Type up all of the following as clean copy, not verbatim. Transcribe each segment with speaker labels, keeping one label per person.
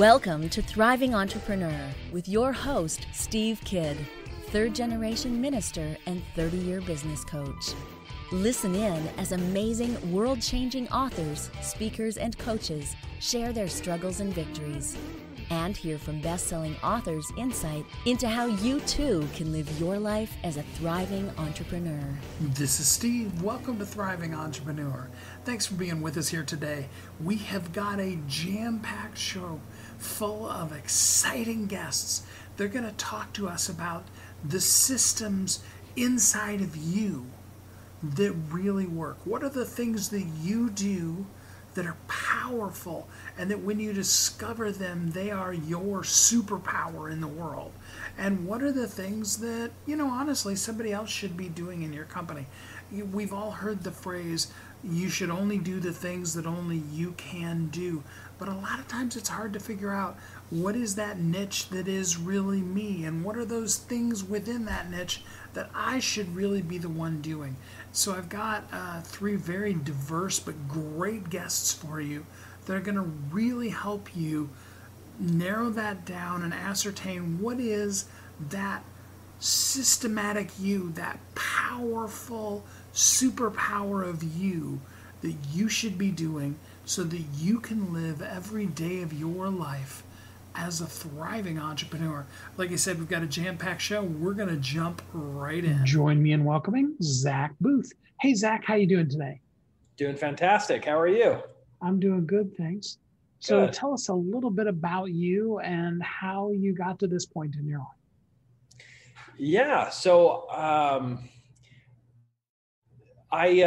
Speaker 1: Welcome to Thriving Entrepreneur with your host, Steve Kidd, third-generation minister and 30-year business coach. Listen in as amazing, world-changing authors, speakers, and coaches share their struggles and victories. And hear from best-selling authors' insight into how you too can live your life as a thriving entrepreneur.
Speaker 2: This is Steve. Welcome to Thriving Entrepreneur. Thanks for being with us here today. We have got a jam-packed show full of exciting guests. They're going to talk to us about the systems inside of you that really work. What are the things that you do that are powerful, and that when you discover them, they are your superpower in the world? And what are the things that, honestly, somebody else should be doing in your company? We've all heard the phrase, you should only do the things that only you can do. But a lot of times it's hard to figure out what is that niche that is really me, and what are those things within that niche that I should really be the one doing. So I've got three very diverse but great guests for you that are going to really help you narrow that down and ascertain what is that systematic you, that powerful superpower of you that you should be doing so that you can live every day of your life as a thriving entrepreneur. Like I said, we've got a jam-packed show. We're going to jump right in.
Speaker 3: Join me in welcoming Zach Boothe. Hey, Zach, how you doing today?
Speaker 4: Doing fantastic. How are you?
Speaker 3: I'm doing good, thanks. So
Speaker 4: Good.
Speaker 3: Tell us a little bit about you and how you got to this point in your life.
Speaker 4: Yeah. So I've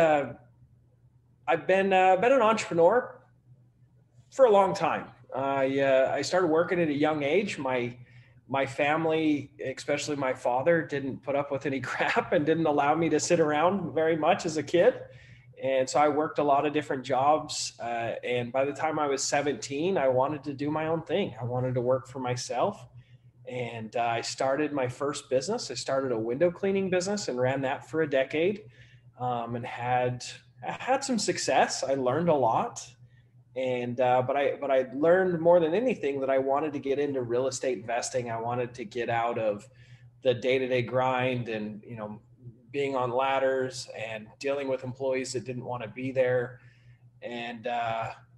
Speaker 4: been an entrepreneur for a long time. I started working at a young age. My family, especially my father, didn't put up with any crap and didn't allow me to sit around very much as a kid. And so I worked a lot of different jobs. And by the time I was 17, I wanted to do my own thing. I wanted to work for myself. And I started my first business. I started a window cleaning business and ran that for a decade, and had some success. I learned a lot. And, but I learned more than anything that I wanted to get into real estate investing. I wanted to get out of the day-to-day grind and, being on ladders and dealing with employees that didn't want to be there. And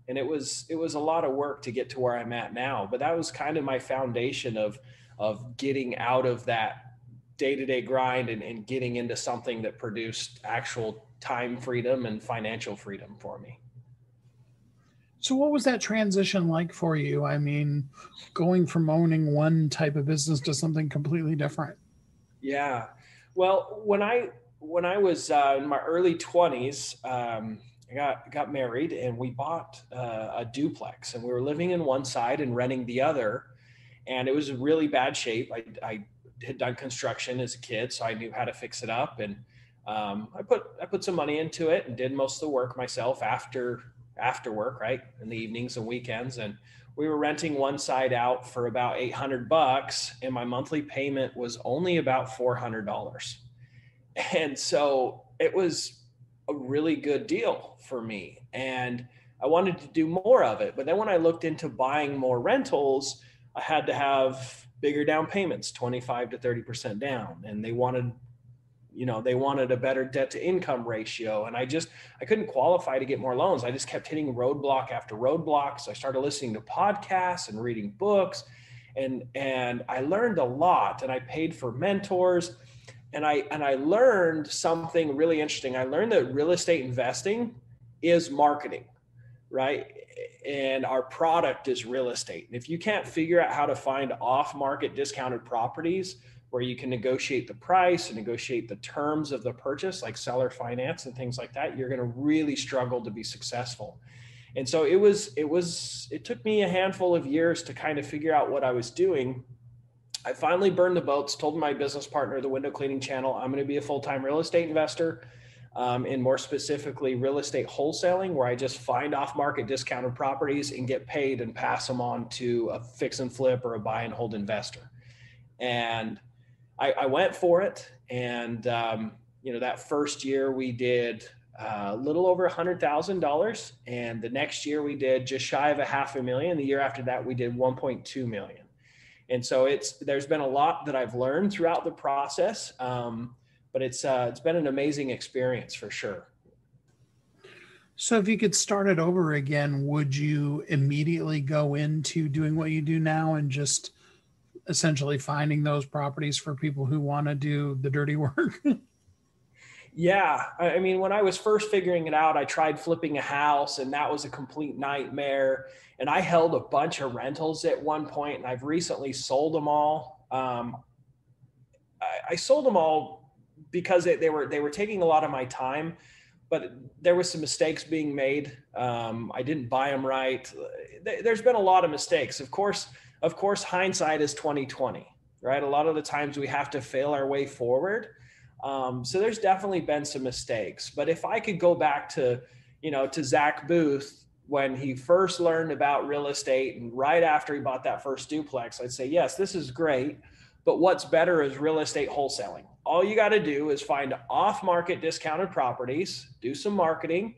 Speaker 4: it was a lot of work to get to where I'm at now, but that was kind of my foundation of getting out of that day-to-day grind and getting into something that produced actual time freedom and financial freedom for me.
Speaker 3: So what was that transition like for you? I mean, going from owning one type of business to something completely different.
Speaker 4: Yeah. Well, when I was in my early 20s, I got married and we bought a duplex, and we were living in one side and renting the other. And it was in really bad shape. I had done construction as a kid, so I knew how to fix it up. And I put some money into it and did most of the work myself after work, right, in the evenings and weekends. And we were renting one side out for about $800, and my monthly payment was only about $400. And so it was a really good deal for me, and I wanted to do more of it. But then when I looked into buying more rentals, I had to have bigger down payments, 25 to 30% down. And they wanted a better debt to income ratio. And I couldn't qualify to get more loans. I just kept hitting roadblock after roadblock. So I started listening to podcasts and reading books, and I learned a lot, and I paid for mentors. And I learned something really interesting. I learned that real estate investing is marketing, right? And our product is real estate. And if you can't figure out how to find off-market discounted properties where you can negotiate the price and negotiate the terms of the purchase, like seller finance and things like that, you're going to really struggle to be successful. And so it took me a handful of years to kind of figure out what I was doing. I finally burned the boats, told my business partner, the window cleaning channel, I'm going to be a full-time real estate investor, and more specifically real estate wholesaling, where I just find off-market discounted properties and get paid and pass them on to a fix and flip or a buy and hold investor. And I went for it. And, that first year we did a little over $100,000. And the next year we did just shy of $500,000. The year after that, we did 1.2 million. And so there's been a lot that I've learned throughout the process. But it's been an amazing experience for sure.
Speaker 3: So if you could start it over again, would you immediately go into doing what you do now and just essentially finding those properties for people who want to do the dirty work?
Speaker 4: Yeah. I mean, when I was first figuring it out, I tried flipping a house and that was a complete nightmare. And I held a bunch of rentals at one point and I've recently sold them all. I sold them all because they were taking a lot of my time, but there was some mistakes being made. I didn't buy them right. There's been a lot of mistakes. Of course, hindsight is 20/20, right? A lot of the times we have to fail our way forward. So there's definitely been some mistakes, but if I could go back to Zach Boothe, when he first learned about real estate and right after he bought that first duplex, I'd say, yes, this is great, but what's better is real estate wholesaling. All you got to do is find off-market discounted properties, do some marketing,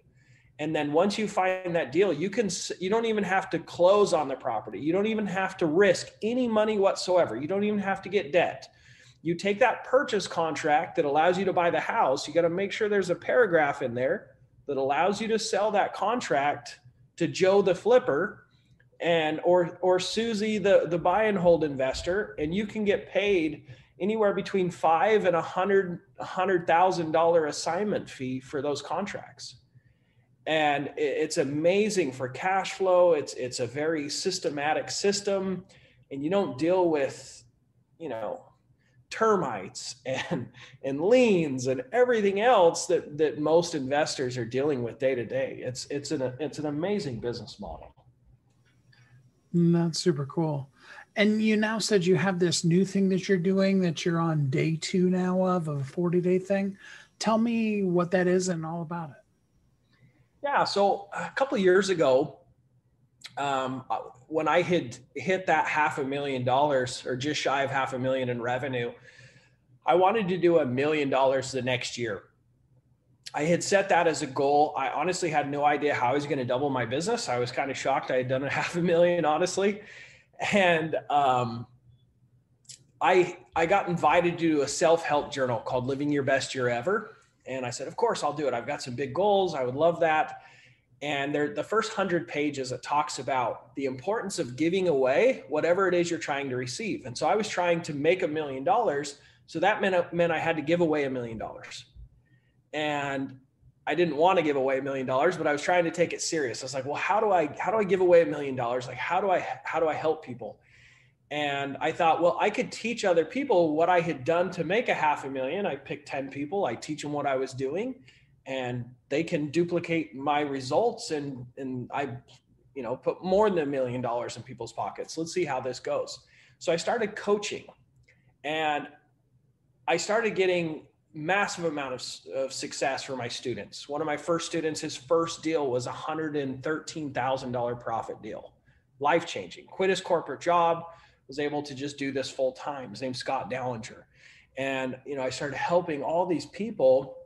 Speaker 4: and then once you find that deal, you don't even have to close on the property. You don't even have to risk any money whatsoever. You don't even have to get debt. You take that purchase contract that allows you to buy the house. You got to make sure there's a paragraph in there that allows you to sell that contract to Joe the flipper or Susie the buy and hold investor, and you can get paid anywhere between $5,000 and $100,000 assignment fee for those contracts. And it's amazing for cash flow. It's a very systematic system, and you don't deal with, termites and liens and everything else that most investors are dealing with day to day. It's an amazing business model.
Speaker 3: That's super cool. And you now said you have this new thing that you're doing that you're on day 2 now of a 40-day thing. Tell me what that is and all about it.
Speaker 4: Yeah. So a couple of years ago, when I had hit that $500,000 or just shy of $500,000 in revenue, I wanted to do $1 million the next year. I had set that as a goal. I honestly had no idea how I was going to double my business. I was kind of shocked I had done $500,000, honestly. And I got invited to do a self-help journal called Living Your Best Year Ever. And I said, of course, I'll do it. I've got some big goals. I would love that. And the first 100 pages, it talks about the importance of giving away whatever it is you're trying to receive. And so I was trying to make $1 million. So that meant I had to give away $1 million. And I didn't want to give away $1 million, but I was trying to take it serious. I was like, well, how do I give away $1 million? Like, how do I help people? And I thought, well, I could teach other people what I had done to make $500,000. I picked 10 people. I teach them what I was doing, and they can duplicate my results. And I, put more than $1 million in people's pockets. Let's see how this goes. So I started coaching, and I started getting massive amount of success for my students. One of my first students, his first deal was $113,000 profit deal. Life-changing. Quit his corporate job, was able to just do this full time. His name's Scott Dallinger. And, I started helping all these people.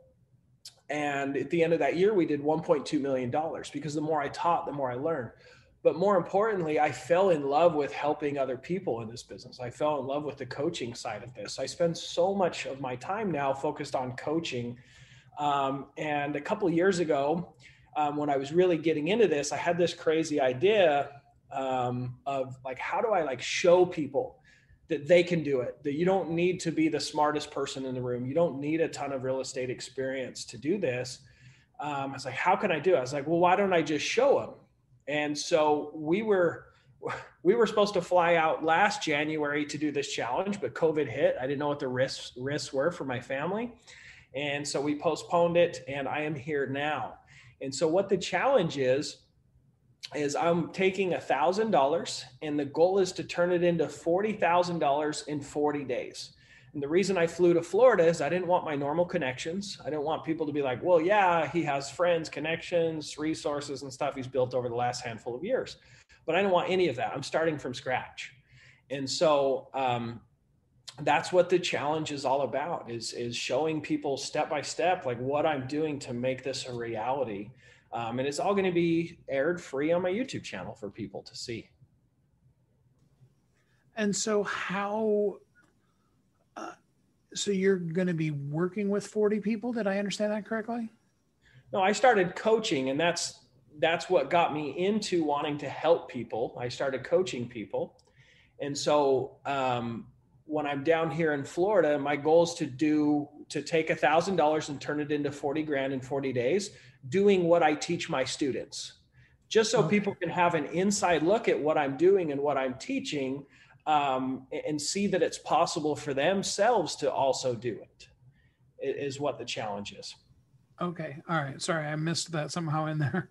Speaker 4: And at the end of that year, we did $1.2 million because the more I taught, the more I learned. But more importantly, I fell in love with helping other people in this business. I fell in love with the coaching side of this. I spend so much of my time now focused on coaching. And a couple of years ago, when I was really getting into this, I had this crazy idea of like, how do I show people that they can do it, that you don't need to be the smartest person in the room. You don't need a ton of real estate experience to do this. I was like, how can I do it? I was like, well, why don't I just show them? And so we were supposed to fly out last January to do this challenge, but COVID hit. I didn't know what the risks were for my family. And so we postponed it, and I am here now. And so what the challenge is I'm taking $1,000, and the goal is to turn it into $40,000 in 40 days. And the reason I flew to Florida is I didn't want my normal connections. I didn't want people to be like, well, yeah, he has friends, connections, resources, and stuff he's built over the last handful of years. But I didn't want any of that. I'm starting from scratch. And so that's what the challenge is all about, is showing people step by step, like what I'm doing to make this a reality. And it's all going to be aired free on my YouTube channel for people to see.
Speaker 3: And so so you're going to be working with 40 people. Did I understand that correctly?
Speaker 4: No, I started coaching, and that's what got me into wanting to help people. I started coaching people. And so when I'm down here in Florida, my goal is to take $1,000 and turn it into 40 grand in 40 days, doing what I teach my students, just so people can have an inside look at what I'm doing and what I'm teaching, and see that it's possible for themselves to also do it, is what the challenge is.
Speaker 3: Okay. All right. Sorry, I missed that somehow in there.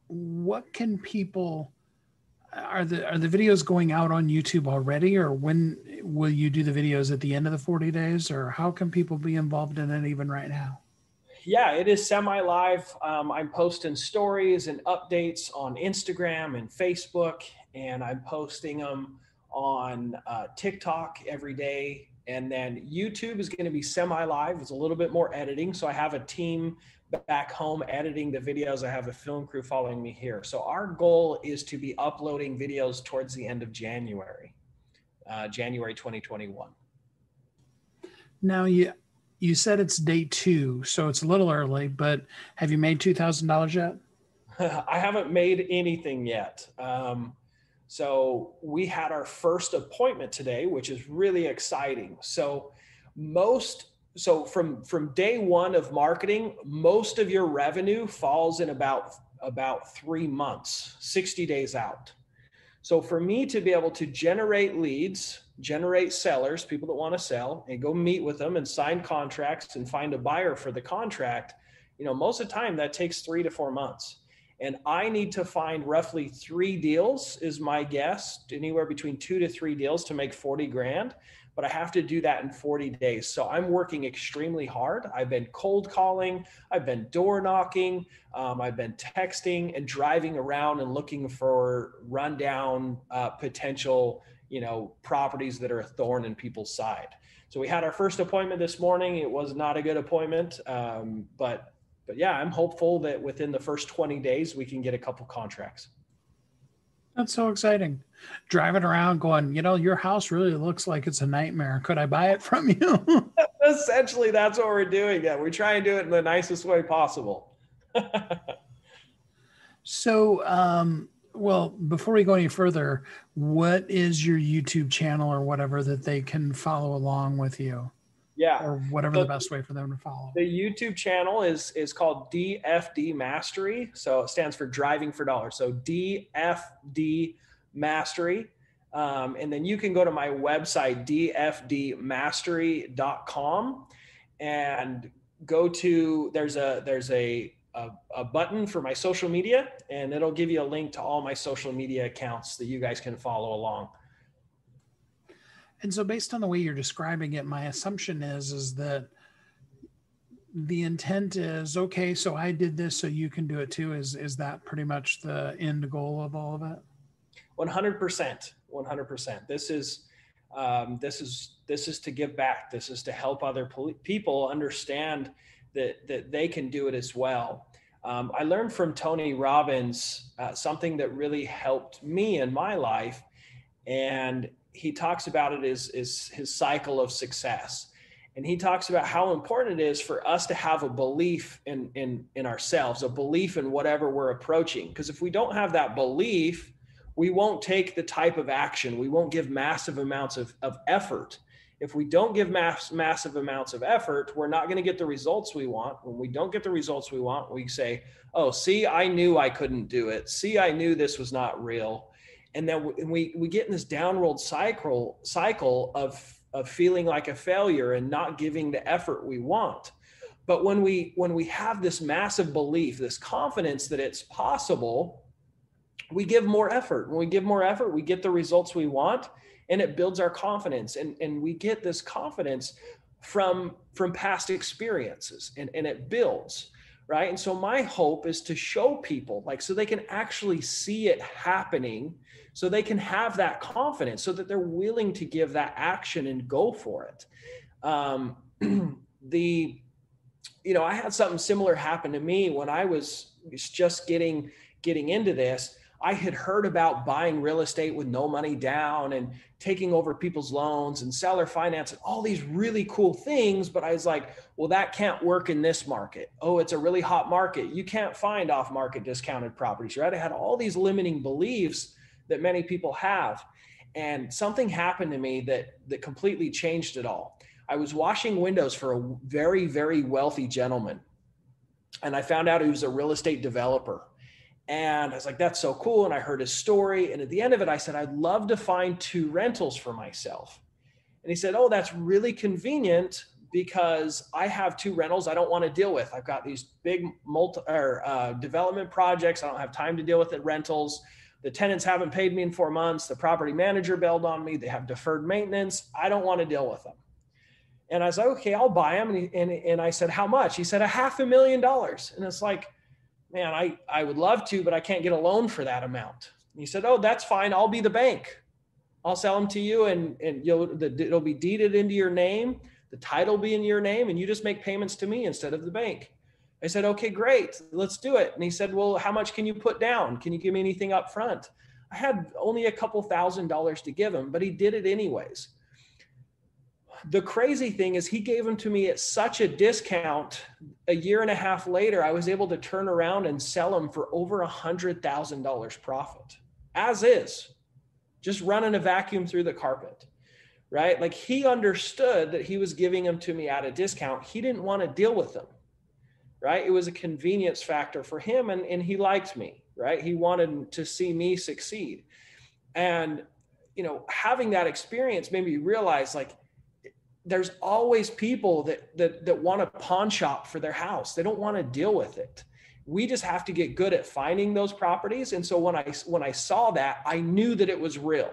Speaker 3: What can people, are the videos going out on YouTube already, or when will you do the videos at the end of the 40 days, or how can people be involved in it even right now?
Speaker 4: Yeah, it is semi-live. I'm posting stories and updates on Instagram and Facebook, and I'm posting them on TikTok every day. And then YouTube is going to be semi-live. It's a little bit more editing. So I have a team back home editing the videos. I have a film crew following me here. So our goal is to be uploading videos towards the end of January 2021.
Speaker 3: Now, you said it's day 2, so it's a little early, but have you made $2,000 yet?
Speaker 4: I haven't made anything yet. So we had our first appointment today, which is really exciting. So from day 1 of marketing, most of your revenue falls in about 3 months, 60 days out. So for me to be able to generate leads, generate sellers, people that want to sell, and go meet with them and sign contracts and find a buyer for the contract, most of the time that takes 3 to 4 months. And I need to find roughly 3 deals, is my guess, anywhere between 2 to 3 deals to make 40 grand. But I have to do that in 40 days. So I'm working extremely hard. I've been cold calling, I've been door knocking, I've been texting and driving around and looking for rundown potential, properties that are a thorn in people's side. So we had our first appointment this morning. It was not a good appointment, but yeah, I'm hopeful that within the first 20 days, we can get a couple contracts.
Speaker 3: That's so exciting. Driving around going, your house really looks like it's a nightmare. Could I buy it from you?
Speaker 4: Essentially, that's what we're doing. Yeah, we try and do it in the nicest way possible.
Speaker 3: So, well, before we go any further, what is your YouTube channel or whatever that they can follow along with you?
Speaker 4: Yeah.
Speaker 3: Or whatever the best way for them to follow.
Speaker 4: The YouTube channel is called DFD Mastery. So it stands for Driving for Dollars. So DFD Mastery. And then you can go to my website, dfdmastery.com, and go to, there's a button for my social media, and it'll give you a link to all my social media accounts that you guys can follow along.
Speaker 3: And so based on the way you're describing it, my assumption is that the intent is, okay, so I did this, so you can do it too. Is that pretty much the end goal of all of it?
Speaker 4: 100%. 100%. This is to give back. This is to help other people understand that they can do it as well. I learned from Tony Robbins something that really helped me in my life, and he talks about it as his cycle of success. And he talks about how important it is for us to have a belief in ourselves, a belief in whatever we're approaching. Because if we don't have that belief, we won't take the type of action. We won't give massive amounts of effort. If we don't give massive amounts of effort, we're not going to get the results we want. When we don't get the results we want, we say, oh, see, I knew I couldn't do it. See, I knew this was not real. And then we get in this downward cycle of feeling like a failure and not giving the effort we want. But when we have this massive belief, this confidence that it's possible, we give more effort. When we give more effort, we get the results we want, and it builds our confidence. And we get this confidence from past experiences, and it builds. right? And so my hope is to show people, like, so they can actually see it happening, so they can have that confidence, so that they're willing to give that action and go for it. I had something similar happen to me when I was just getting into this. I had heard about buying real estate with no money down and taking over people's loans and seller finance and all these really cool things. But I was like, well, that can't work in this market. Oh, it's a really hot market. You can't find off-market discounted properties, right? I had all these limiting beliefs that many people have. And something happened to me that completely changed it all. I was washing windows for a very, very wealthy gentleman. And I found out he was a real estate developer. And I was like, that's so cool. And I heard his story. And at the end of it, I said, I'd love to find 2 rentals for myself. And he said, oh, that's really convenient because I have 2 rentals I don't want to deal with. I've got these big development projects. I don't have time to deal with the rentals. The tenants haven't paid me in 4 months. The property manager bailed on me. They have deferred maintenance. I don't want to deal with them. And I was like, okay, I'll buy them. And I said, how much? He said, $500,000. And it's like, man, I would love to, but I can't get a loan for that amount. And he said, oh, that's fine. I'll be the bank. I'll sell them to you and it'll be deeded into your name. The title will be in your name and you just make payments to me instead of the bank. I said, okay, great. Let's do it. And he said, well, how much can you put down? Can you give me anything up front? I had only a couple $1,000s to give him, but he did it anyways. The crazy thing is he gave them to me at such a discount. A year and a half later, I was able to turn around and sell them for over $100,000 profit, as is, just running a vacuum through the carpet, right? Like he understood that he was giving them to me at a discount. He didn't want to deal with them, right? It was a convenience factor for him and he liked me, right? He wanted to see me succeed. And, having that experience made me realize like, there's always people that want a pawn shop for their house. They don't want to deal with it. We just have to get good at finding those properties. And so when I saw that, I knew that it was real.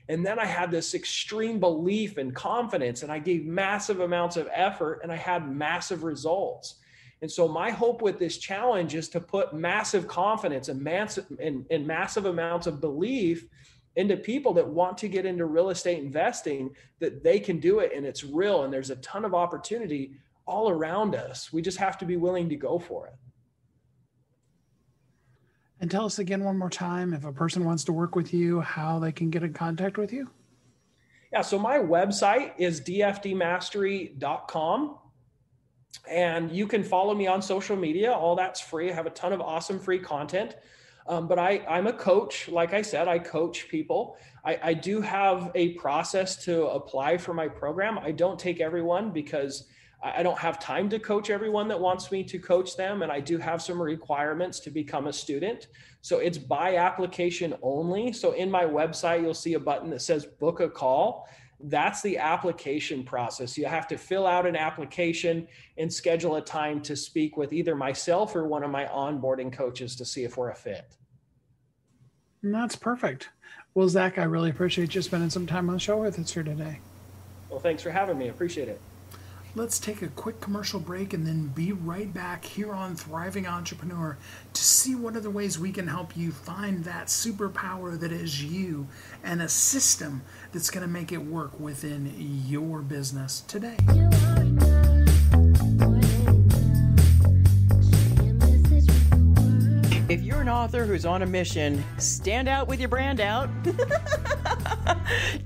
Speaker 4: And then I had this extreme belief and confidence, and I gave massive amounts of effort and I had massive results. And so my hope with this challenge is to put massive confidence and massive amounts of belief into people that want to get into real estate investing, that they can do it and it's real. And there's a ton of opportunity all around us. We just have to be willing to go for it.
Speaker 3: And tell us again one more time, if a person wants to work with you, how they can get in contact with you.
Speaker 4: Yeah. So my website is dfdmastery.com. And you can follow me on social media. All that's free. I have a ton of awesome free content. But I'm a coach. Like I said, I coach people. I do have a process to apply for my program. I don't take everyone because I don't have time to coach everyone that wants me to coach them. And I do have some requirements to become a student. So it's by application only. So in my website, you'll see a button that says book a call. That's the application process. You have to fill out an application and schedule a time to speak with either myself or one of my onboarding coaches to see if we're a fit.
Speaker 3: That's perfect. Well, Zach, I really appreciate you spending some time on the show with us here today.
Speaker 4: Well, thanks for having me. Appreciate it.
Speaker 2: Let's take a quick commercial break and then be right back here on Thriving Entrepreneur to see what other ways we can help you find that superpower that is you and a system that's going to make it work within your business today.
Speaker 5: If you're an author who's on a mission, stand out with your brand out.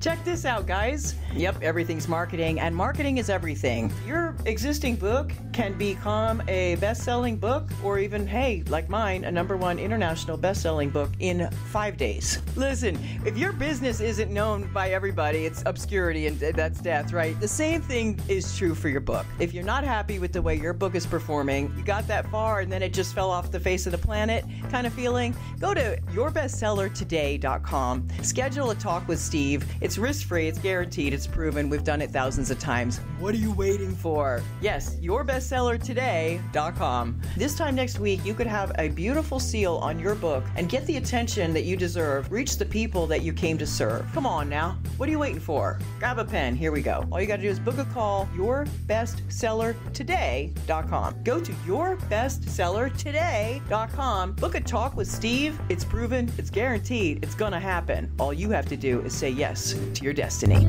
Speaker 5: Check this out, guys. Yep, everything's marketing, and marketing is everything. Your existing book can become a best-selling book, or even, hey, like mine, a #1 international best-selling book in 5 days. Listen, if your business isn't known by everybody, it's obscurity and that's death, right? The same thing is true for your book. If you're not happy with the way your book is performing, you got that far and then it just fell off the face of the planet kind of feeling, go to yourbestsellertoday.com, schedule a talk with Steve, Steve. It's risk-free, it's guaranteed, it's proven. We've done it thousands of times. What are you waiting for? Yes, yourbestsellertoday.com. This time next week, you could have a beautiful seal on your book and get the attention that you deserve. Reach the people that you came to serve. Come on now. What are you waiting for? Grab a pen. Here we go. All you got to do is book a call. Yourbestsellertoday.com. Go to yourbestsellertoday.com. Book a talk with Steve. It's proven. It's guaranteed. It's going to happen. All you have to do is say yes to your destiny.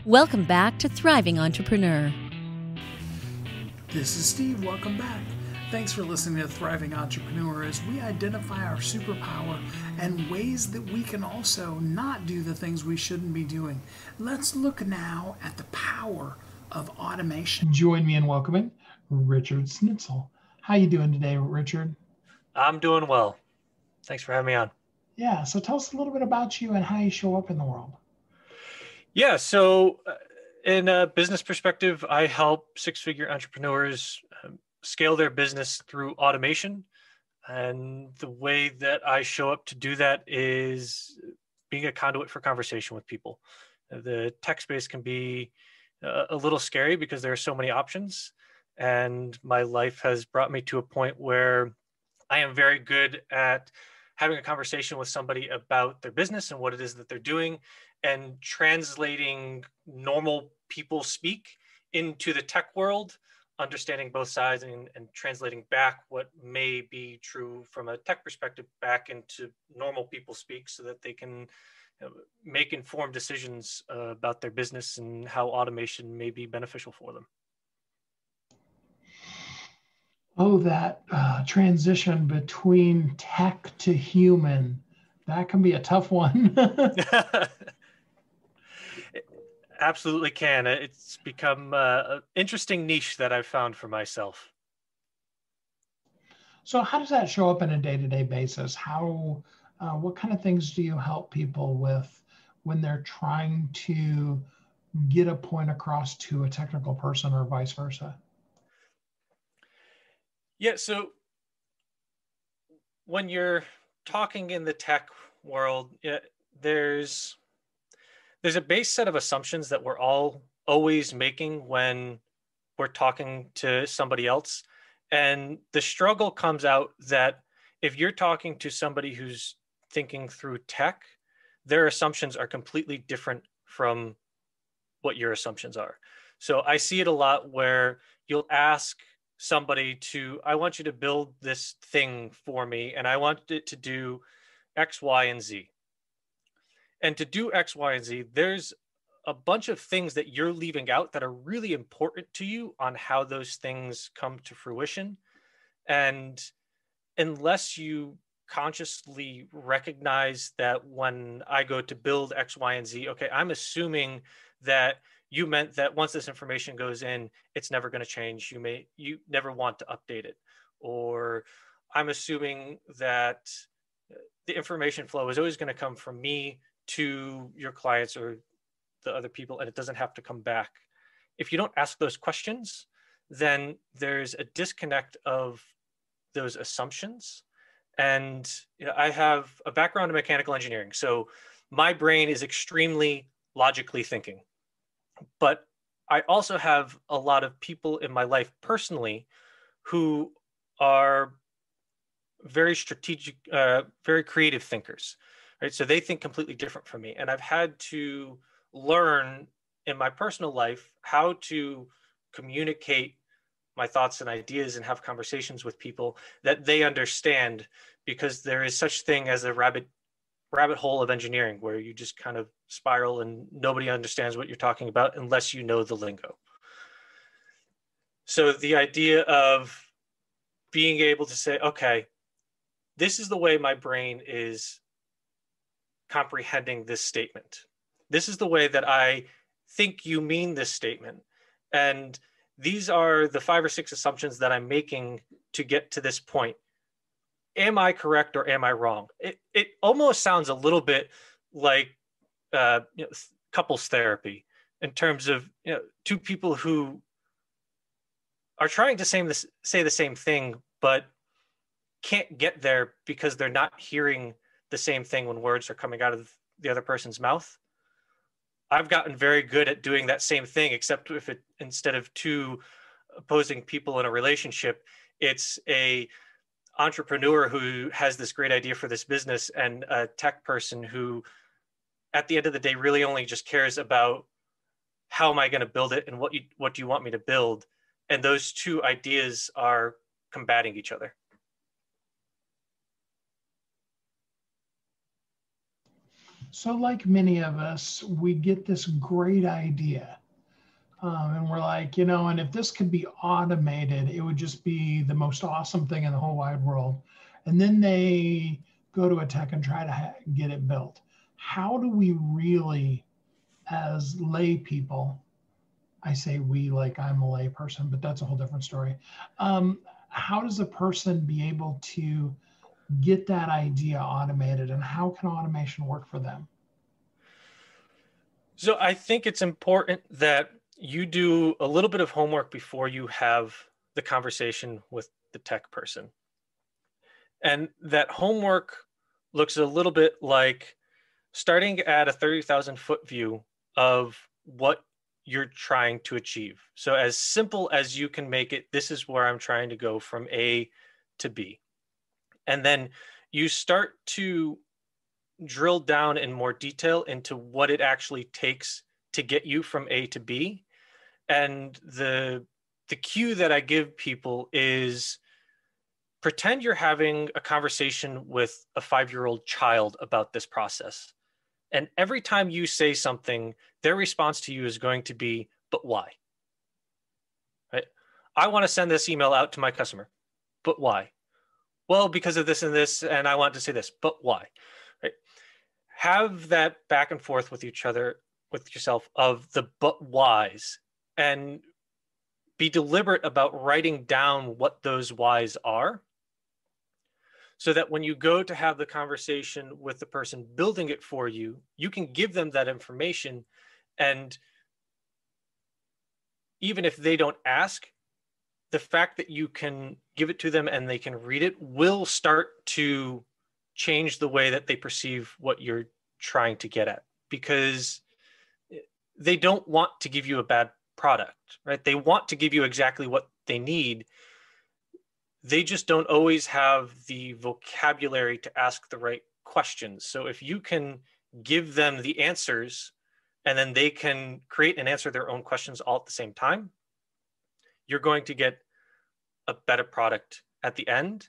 Speaker 1: Welcome back to Thriving Entrepreneur.
Speaker 2: This is Steve. Welcome back. Thanks for listening to Thriving Entrepreneur as we identify our superpower and ways that we can also not do the things we shouldn't be doing. Let's look now at the power of automation.
Speaker 3: Join me in welcoming Richard Schnitzel. How you doing today, Richard?
Speaker 6: I'm doing well. Thanks for having me on.
Speaker 3: Yeah, so tell us a little bit about you and how you show up in the world.
Speaker 6: Yeah, so in a business perspective, I help six-figure entrepreneurs scale their business through automation. And the way that I show up to do that is being a conduit for conversation with people. The tech space can be a little scary because there are so many options. And my life has brought me to a point where I am very good at having a conversation with somebody about their business and what it is that they're doing, and translating normal people speak into the tech world, understanding both sides and translating back what may be true from a tech perspective back into normal people speak so that they can make informed decisions about their business and how automation may be beneficial for them.
Speaker 3: Oh, that transition between tech to human, that can be a tough one.
Speaker 6: It absolutely can. It's become an interesting niche that I've found for myself.
Speaker 3: So how does that show up on a day-to-day basis? What kind of things do you help people with when they're trying to get a point across to a technical person or vice versa?
Speaker 6: Yeah, so when you're talking in the tech world, there's a base set of assumptions that we're all always making when we're talking to somebody else. And the struggle comes out that if you're talking to somebody who's thinking through tech, their assumptions are completely different from what your assumptions are. So I see it a lot where you'll ask somebody I want you to build this thing for me, and I want it to do X, Y, and Z. And to do X, Y, and Z, there's a bunch of things that you're leaving out that are really important to you on how those things come to fruition. And unless you consciously recognize that when I go to build X, Y, and Z, okay, I'm assuming that you meant that once this information goes in, it's never going to change. You never want to update it. Or I'm assuming that the information flow is always going to come from me to your clients or the other people, and it doesn't have to come back. If you don't ask those questions, then there's a disconnect of those assumptions. And I have a background in mechanical engineering, so my brain is extremely logically thinking. But I also have a lot of people in my life personally who are very strategic, very creative thinkers, right? So they think completely different from me. And I've had to learn in my personal life how to communicate my thoughts and ideas and have conversations with people that they understand, because there is such thing as a rabbit hole of engineering where you just kind of spiral and nobody understands what you're talking about unless you know the lingo. So the idea of being able to say, okay, this is the way my brain is comprehending this statement. This is the way that I think you mean this statement. And these are the 5 or 6 assumptions that I'm making to get to this point. Am I correct or am I wrong? It almost sounds a little bit like couples therapy in terms of two people who are trying to say the same thing, but can't get there because they're not hearing the same thing when words are coming out of the other person's mouth. I've gotten very good at doing that same thing, except if it, instead of two opposing people in a relationship, it's a entrepreneur who has this great idea for this business and a tech person who at the end of the day really only just cares about how am I going to build it and what do you want me to build, and those two ideas are combating each other.
Speaker 3: So like many of us, we get this great idea. And we're like, and if this could be automated, it would just be the most awesome thing in the whole wide world. And then they go to a tech and try to get it built. How do we really, as lay people, I say we like I'm a lay person, but that's a whole different story. How does a person be able to get that idea automated, and how can automation work for them?
Speaker 6: So I think it's important that you do a little bit of homework before you have the conversation with the tech person. And that homework looks a little bit like starting at a 30,000 foot view of what you're trying to achieve. So as simple as you can make it, this is where I'm trying to go from A to B. And then you start to drill down in more detail into what it actually takes to get you from A to B. And the cue that I give people is pretend you're having a conversation with a 5-year-old child about this process. And every time you say something, their response to you is going to be, but why? Right? I want to send this email out to my customer, but why? Well, because of this and this, and I want to say this, but why? Right? Have that back and forth with each other, with yourself, of the but whys, and be deliberate about writing down what those whys are, so that when you go to have the conversation with the person building it for you, you can give them that information. And even if they don't ask, the fact that you can give it to them and they can read it will start to change the way that they perceive what you're trying to get at, because they don't want to give you a bad product, right? They want to give you exactly what they need. They just don't always have the vocabulary to ask the right questions. So if you can give them the answers and then they can create and answer their own questions all at the same time, you're going to get a better product at the end.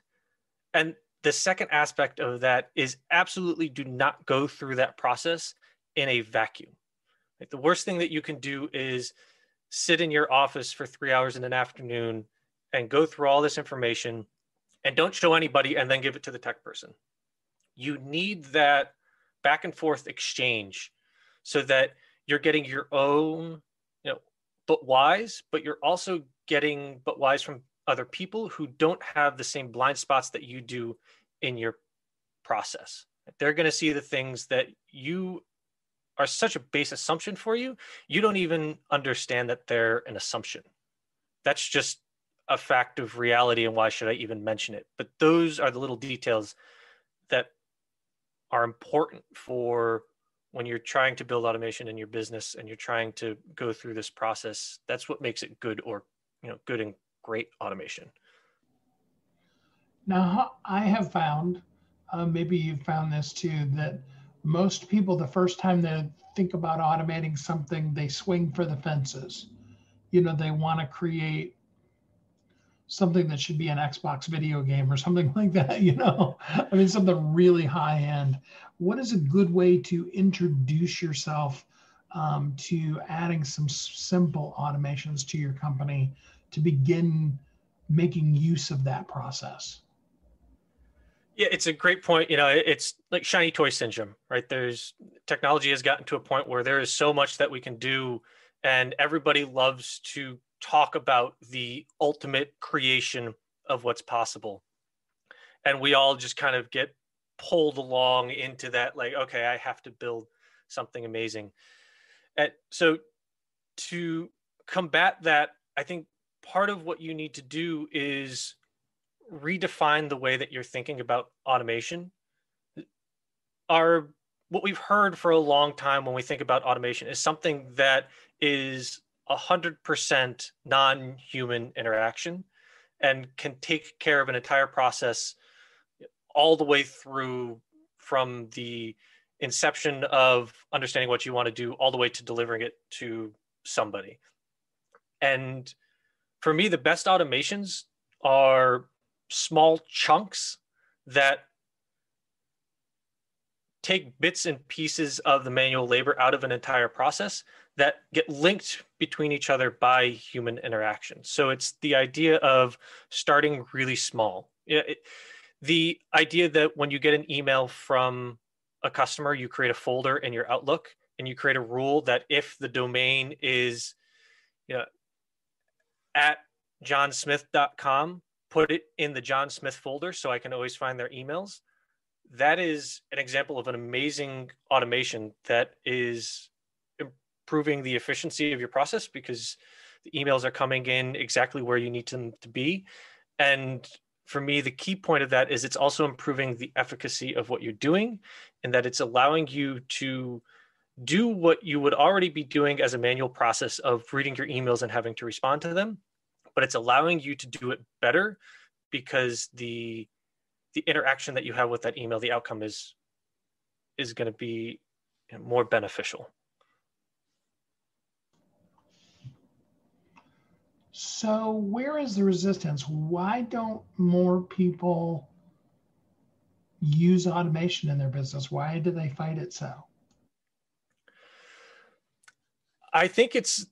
Speaker 6: And the second aspect of that is absolutely do not go through that process in a vacuum. Like, the worst thing that you can do is sit in your office for 3 hours in an afternoon and go through all this information and don't show anybody and then give it to the tech person. You need that back and forth exchange so that you're getting your own, but whys, but you're also getting but whys from other people who don't have the same blind spots that you do in your process. They're going to see the things that you are such a base assumption for you. You don't even understand that they're an assumption. That's just a fact of reality, and why should I even mention it? But those are the little details that are important for when you're trying to build automation in your business and you're trying to go through this process. That's what makes it good, or good and great automation.
Speaker 3: Now, I have found, maybe you've found this too, that most people, the first time they think about automating something, they swing for the fences. They want to create something that should be an Xbox video game or something like that, something really high end. What is a good way to introduce yourself to adding some simple automations to your company to begin making use of that process?
Speaker 6: Yeah, it's a great point. It's like shiny toy syndrome, right? Technology has gotten to a point where there is so much that we can do, and everybody loves to talk about the ultimate creation of what's possible. And we all just kind of get pulled along into that, like, okay, I have to build something amazing. And so to combat that, I think part of what you need to do is redefine the way that you're thinking about automation. What we've heard for a long time when we think about automation is something that is 100% non-human interaction and can take care of an entire process all the way through, from the inception of understanding what you want to do all the way to delivering it to somebody. And for me, the best automations are small chunks that take bits and pieces of the manual labor out of an entire process that get linked between each other by human interaction. So it's the idea of starting really small. The idea that when you get an email from a customer, you create a folder in your Outlook and you create a rule that if the domain is at johnsmith.com, put it in the John Smith folder so I can always find their emails. That is an example of an amazing automation that is improving the efficiency of your process, because the emails are coming in exactly where you need them to be. And for me, the key point of that is it's also improving the efficacy of what you're doing, and that it's allowing you to do what you would already be doing as a manual process of reading your emails and having to respond to them, but it's allowing you to do it better because the interaction that you have with that email, the outcome is going to be more beneficial.
Speaker 3: So where is the resistance? Why don't more people use automation in their business? Why do they fight it so?
Speaker 6: I think it's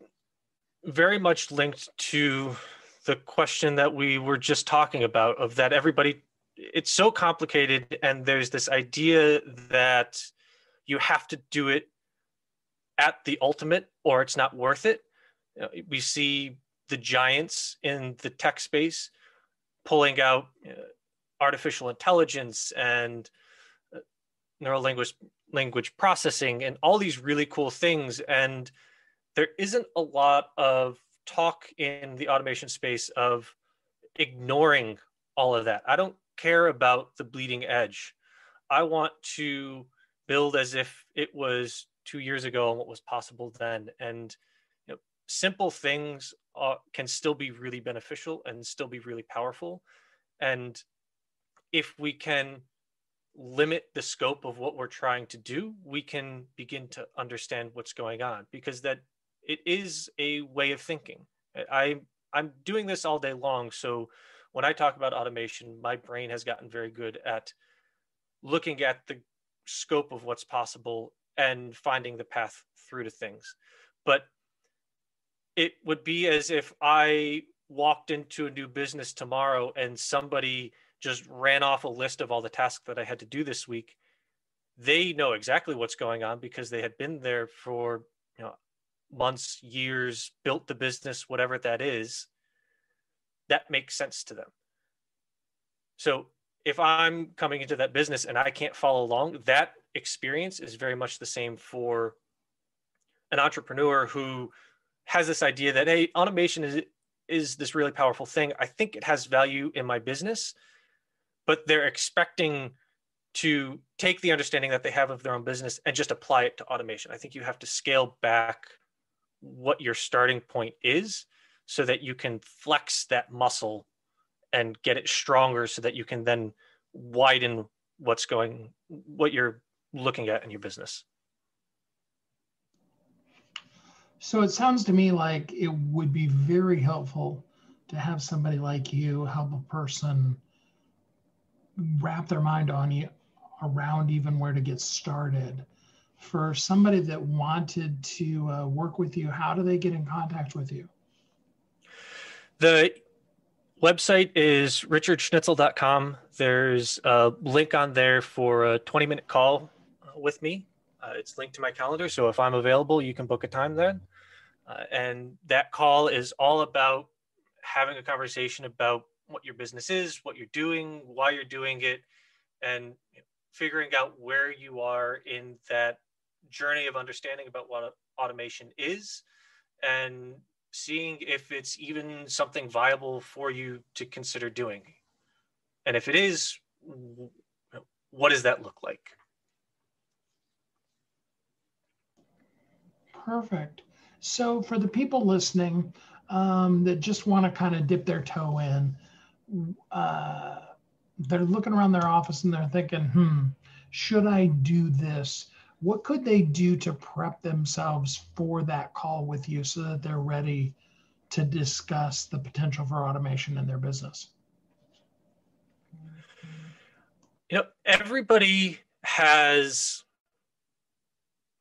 Speaker 6: very much linked to the question that we were just talking about, of that it's so complicated, and there's this idea that you have to do it at the ultimate or it's not worth it. We see the giants in the tech space pulling out artificial intelligence and language processing and all these really cool things. And there isn't a lot of talk in the automation space of ignoring all of that. I don't care about the bleeding edge. I want to build as if it was 2 years ago and what was possible then. And simple things can still be really beneficial and still be really powerful. And if we can limit the scope of what we're trying to do, we can begin to understand what's going on, because that it is a way of thinking. I'm doing this all day long, so when I talk about automation, my brain has gotten very good at looking at the scope of what's possible and finding the path through to things. But it would be as if I walked into a new business tomorrow and somebody just ran off a list of all the tasks that I had to do this week. They know exactly what's going on because they had been there for months, years, built the business, whatever that is. That makes sense to them. So if I'm coming into that business and I can't follow along, that experience is very much the same for an entrepreneur who has this idea that, hey, automation is this really powerful thing. I think it has value in my business, but they're expecting to take the understanding that they have of their own business and just apply it to automation. I think you have to scale back what your starting point is so that you can flex that muscle and get it stronger so that you can then widen what you're looking at in your business.
Speaker 3: So it sounds to me like it would be very helpful to have somebody like you help a person wrap their mind around even where to get started. For somebody that wanted to work with you, how do they get in contact with you?
Speaker 6: The website is richardschnitzel.com. There's a link on there for a 20-minute call with me. It's linked to my calendar, so if I'm available, you can book a time then. And that call is all about having a conversation about what your business is, what you're doing, why you're doing it, and figuring out where you are in that journey of understanding about what automation is, and seeing if it's even something viable for you to consider doing. And if it is, what does that look like?
Speaker 3: Perfect. So for the people listening that just want to kind of dip their toe in, they're looking around their office and they're thinking, should I do this? What could they do to prep themselves for that call with you so that they're ready to discuss the potential for automation in their business?
Speaker 6: Everybody has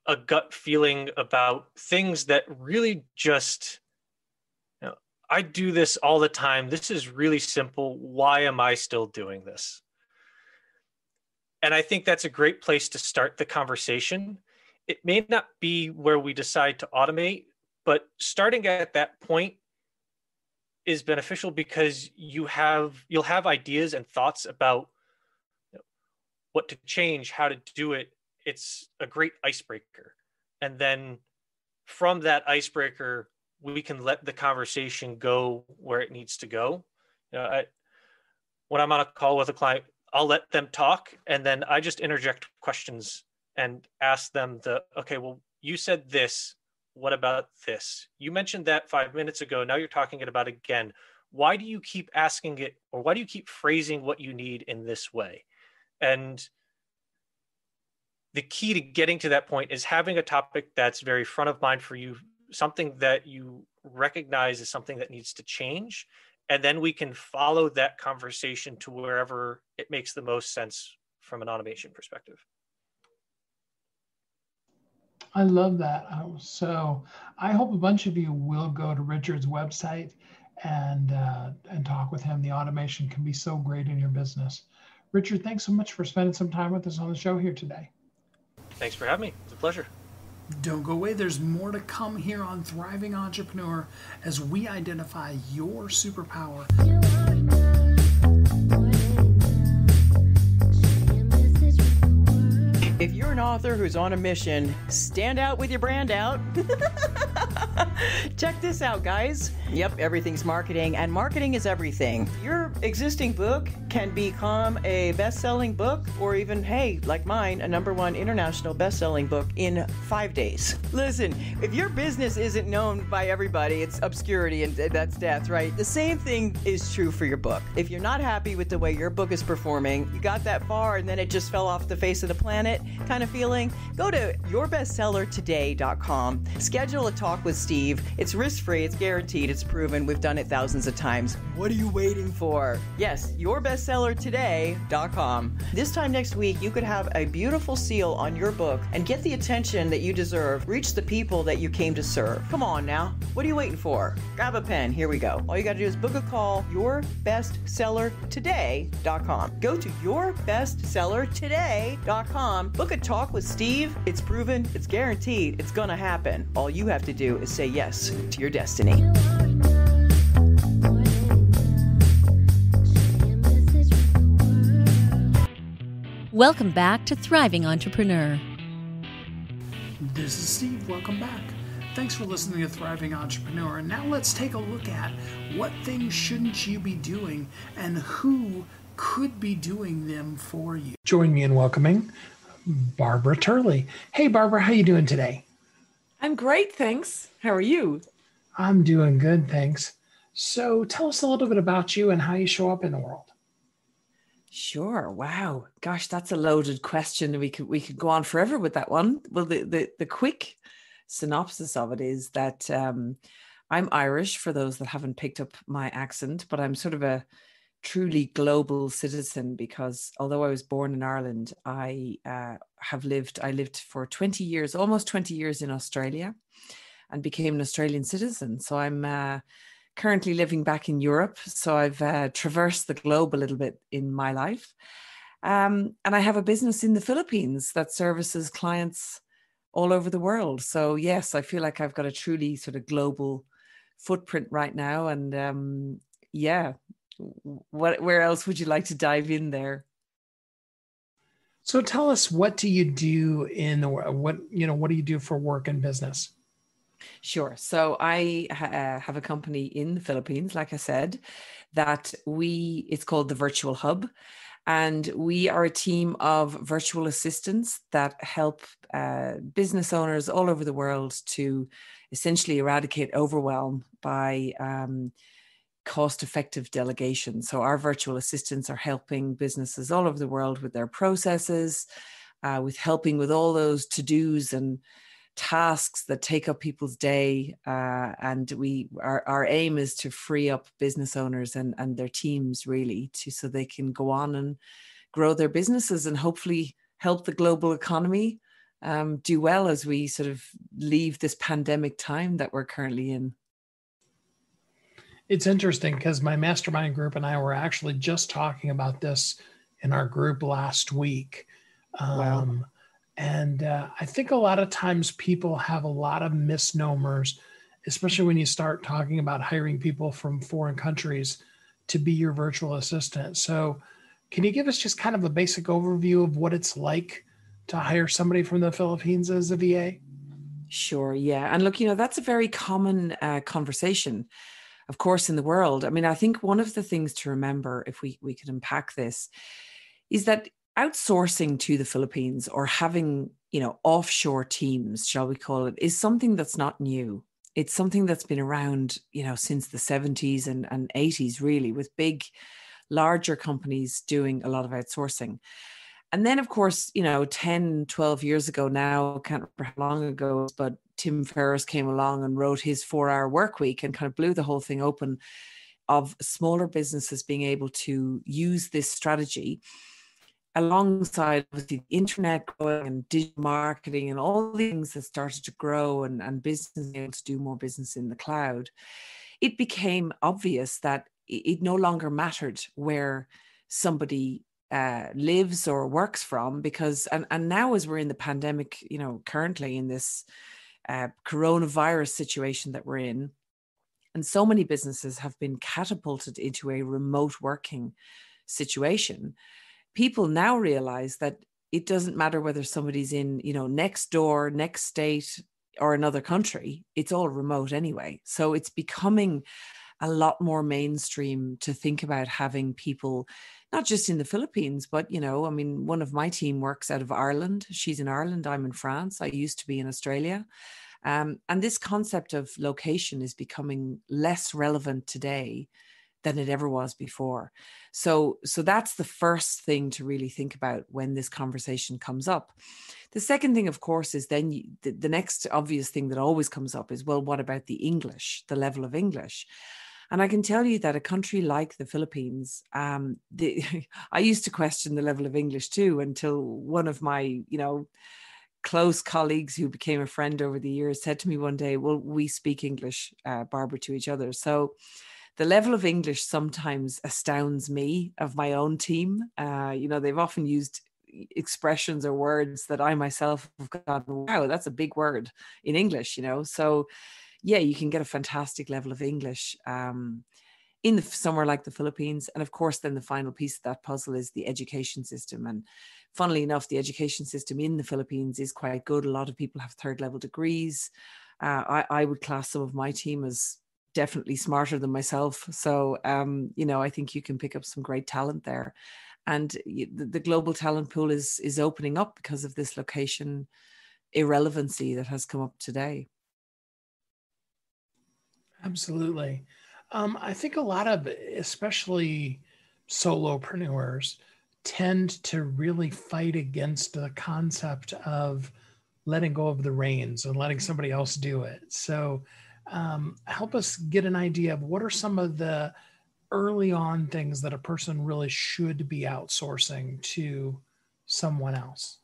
Speaker 6: a gut feeling about things that really just, I do this all the time. This is really simple. Why am I still doing this? And I think that's a great place to start the conversation. It may not be where we decide to automate, but starting at that point is beneficial because you'll have ideas and thoughts about what to change, how to do it. It's a great icebreaker. And then from that icebreaker, we can let the conversation go where it needs to go. When I'm on a call with a client, I'll let them talk, and then I just interject questions and ask them okay, well, you said this. What about this? You mentioned that 5 minutes ago. Now you're talking about it again. Why do you keep asking it, or why do you keep phrasing what you need in this way? And the key to getting to that point is having a topic that's very front of mind for you, something that you recognize is something that needs to change. And then we can follow that conversation to wherever it makes the most sense from an automation perspective.
Speaker 3: I love that. So I hope a bunch of you will go to Richard's website and talk with him. The automation can be so great in your business. Richard, thanks so much for spending some time with us on the show here today.
Speaker 6: Thanks for having me. It's a pleasure.
Speaker 2: Don't go away. There's more to come here on Thriving Entrepreneur as we identify your superpower.
Speaker 5: If you're an author who's on a mission, stand out with your brand out. Check this out, guys. Yep, everything's marketing, and marketing is everything. Your existing book can become a best-selling book, or even, hey, like mine, a #1 international best-selling book in 5 days. Listen, if your business isn't known by everybody, it's obscurity, and that's death, right? The same thing is true for your book. If you're not happy with the way your book is performing, you got that far and then it just fell off the face of the planet kind of feeling, go to yourbestsellertoday.com. Schedule a talk with Steve. It's risk-free, it's guaranteed, it's proven. We've done it thousands of times. What are you waiting for? Yes, yourbestsellertoday.com. This time next week, you could have a beautiful seal on your book and get the attention that you deserve. Reach the people that you came to serve. Come on now. What are you waiting for? Grab a pen. Here we go. All you got to do is book a call. Yourbestsellertoday.com. Go to yourbestsellertoday.com. Book a talk with Steve. It's proven. It's guaranteed. It's going to happen. All you have to do is say yes to your destiny.
Speaker 1: Welcome back to Thriving Entrepreneur.
Speaker 2: This is Steve. Welcome back. Thanks for listening to Thriving Entrepreneur. And now let's take a look at what things shouldn't you be doing and who could be doing them for you.
Speaker 3: Join me in welcoming Barbara Turley. Hey, Barbara, how you doing today?
Speaker 7: I'm great, thanks. How are you?
Speaker 3: I'm doing good, thanks. So tell us a little bit about you and how you show up in the world.
Speaker 7: Sure. Wow. Gosh, that's a loaded question. We could go on forever with that one. Well, the quick synopsis of it is that I'm Irish, for those that haven't picked up my accent, but I'm sort of a truly global citizen because although I was born in Ireland, I lived for 20 years, almost 20 years in Australia, and became an Australian citizen. So I'm currently living back in Europe. So I've traversed the globe a little bit in my life. And I have a business in the Philippines that services clients all over the world. So yes, I feel like I've got a truly sort of global footprint right now. And where else would you like to dive in there?
Speaker 3: So tell us, what do you do in the world? What do you do for work and business?
Speaker 7: Sure. So I have a company in the Philippines, like I said, that it's called the Virtual Hub. And we are a team of virtual assistants that help business owners all over the world to essentially eradicate overwhelm by cost-effective delegation. So our virtual assistants are helping businesses all over the world with their processes, with helping with all those to-dos and tasks that take up people's day. And our aim is to free up business owners and their teams really so they can go on and grow their businesses and hopefully help the global economy do well as we sort of leave this pandemic time that we're currently in.
Speaker 3: It's interesting because my mastermind group and I were actually just talking about this in our group last week.
Speaker 7: Wow.
Speaker 3: And I think a lot of times people have a lot of misnomers, especially when you start talking about hiring people from foreign countries to be your virtual assistant. So can you give us just kind of a basic overview of what it's like to hire somebody from the Philippines as a VA?
Speaker 7: Sure. Yeah. And look, that's a very common conversation, of course, in the world. I mean, I think one of the things to remember, if we could unpack this, is that outsourcing to the Philippines or having, offshore teams, shall we call it, is something that's not new. It's something that's been around, since the 70s and 80s, really, with big, larger companies doing a lot of outsourcing. And then, of course, 10, 12 years ago now, I can't remember how long ago, but Tim Ferriss came along and wrote his 4-hour work week and kind of blew the whole thing open of smaller businesses being able to use this strategy alongside obviously the internet growing and digital marketing and all the things that started to grow and business able to do more business in the cloud. It became obvious that it no longer mattered where somebody lives or works from, because and now as we're in the pandemic, currently in this coronavirus situation that we're in, and so many businesses have been catapulted into a remote working situation, people now realize that it doesn't matter whether somebody's in, next door, next state, or another country, it's all remote anyway. So it's becoming a lot more mainstream to think about having people, not just in the Philippines, but, one of my team works out of Ireland. She's in Ireland, I'm in France. I used to be in Australia. And this concept of location is becoming less relevant today than it ever was before. So that's the first thing to really think about when this conversation comes up. The second thing, of course, is then the next obvious thing that always comes up is, well, what about the English, the level of English? And I can tell you that a country like the Philippines, I used to question the level of English too, until one of my, close colleagues who became a friend over the years said to me one day, well, we speak English, Barbara, to each other. So the level of English sometimes astounds me of my own team. They've often used expressions or words that I myself have gone, wow, that's a big word in English, So yeah, you can get a fantastic level of English in somewhere like the Philippines. And of course, then the final piece of that puzzle is the education system. And funnily enough, the education system in the Philippines is quite good. A lot of people have 3rd level degrees. I would class some of my team as definitely smarter than myself. So, I think you can pick up some great talent there. And the global talent pool is opening up because of this location irrelevancy that has come up today.
Speaker 3: Absolutely. I think a lot of, especially solopreneurs, tend to really fight against the concept of letting go of the reins and letting somebody else do it. So help us get an idea of what are some of the early on things that a person really should be outsourcing to someone else.